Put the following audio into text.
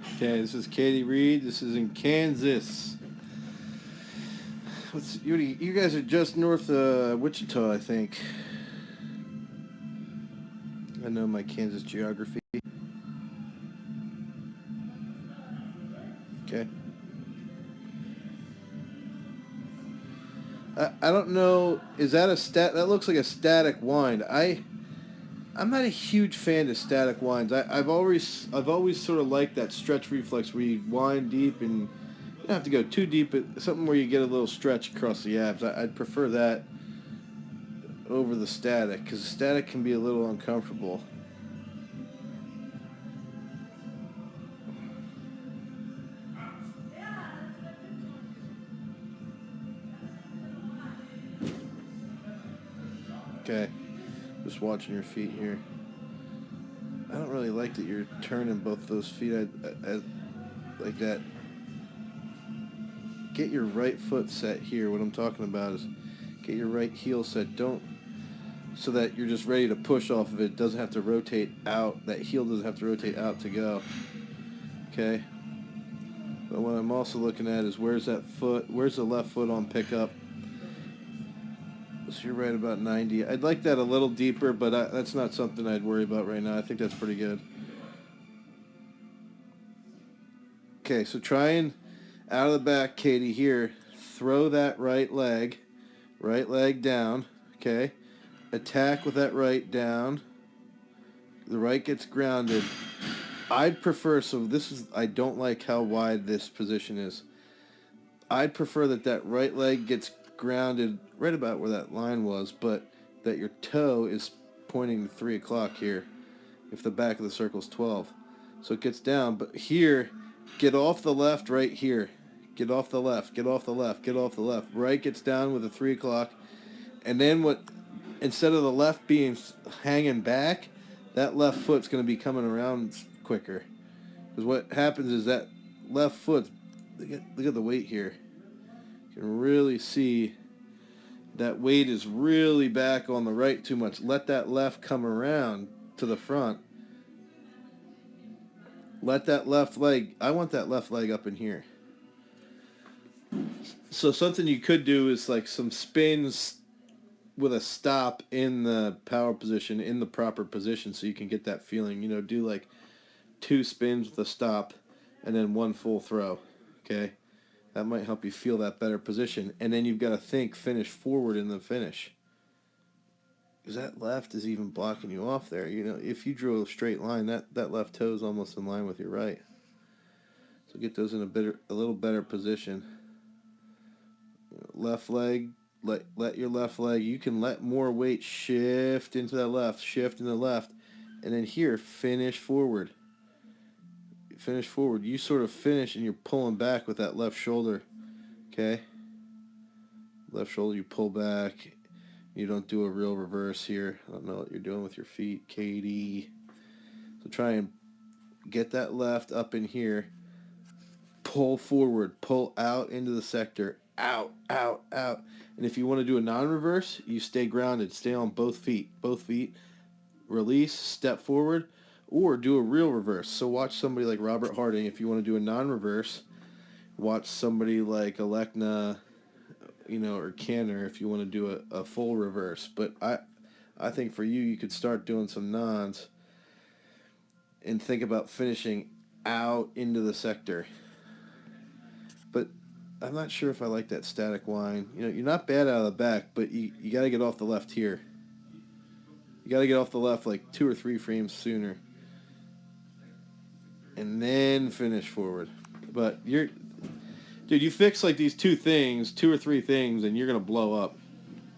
Okay, this is Katie Reed. This is in Kansas. You guys are just north of Wichita, I think. I know my Kansas geography. Okay. I don't know. Is that a stat? That looks like a static wind. I'm not a huge fan of static winds. I've always sort of liked that stretch reflex where you wind deep and you don't have to go too deep. But something where you get a little stretch across the abs. I'd prefer that over the static because the static can be a little uncomfortable. Okay, just watching your feet here. I don't really like that you're turning both those feet like that. Get your right foot set here. What I'm talking about is get your right heel set. Don't so that you're just ready to push off of it. It doesn't have to rotate out. That heel doesn't have to rotate out to go. Okay. But what I'm also looking at is where's that foot? Where's the left foot on pickup? So you're right about 90. I'd like that a little deeper, but that's not something I'd worry about right now. I think that's pretty good. Okay, so try and out of the back, Katie, here, throw that right leg down, okay? Attack with that right down. The right gets grounded. I'd prefer, so I don't like how wide this position is. I'd prefer that right leg gets grounded right about where that line was, but that your toe is pointing to 3 o'clock here if the back of the circle is 12. So it gets down, but here, get off the left right here. Get off the left, get off the left, get off the left. Right gets down with a 3 o'clock. And then instead of the left being hanging back, that left foot's going to be coming around quicker. Because what happens is that left foot, look at the weight here. You can really see that weight is really back on the right too much. Let that left come around to the front. Let that left leg, I want that left leg up in here. So something you could do is like some spins with a stop in the power position, in the proper position, so you can get that feeling. Do like 2 spins with a stop and then 1 full throw. Okay? That might help you feel that better position. And then you've got to think finish forward in the finish. Because that left is even blocking you off there. If you drew a straight line, that left toe is almost in line with your right. So get those in a little better position. Left leg, let your left leg, you can let more weight shift into the left, and then here, finish forward. You sort of finish and you're pulling back with that left shoulder, okay? Left shoulder, you pull back. You don't do a real reverse here. I don't know what you're doing with your feet, Katie. So try and get that left up in here. Pull forward, pull out into the sector. Out, out, out. And if you want to do a non-reverse, you stay grounded. Stay on both feet. Release, step forward, or do a real reverse. So watch somebody like Robert Harding. If you want to do a non-reverse, watch somebody like Alekna, or Kanner if you want to do a full reverse. But I think for you could start doing some nons and think about finishing out into the sector. But I'm not sure if I like that static wind. You're not bad out of the back, but you got to get off the left here. You got to get off the left like 2 or 3 frames sooner. And then finish forward. But you fix like these 2 or 3 things, and you're going to blow up.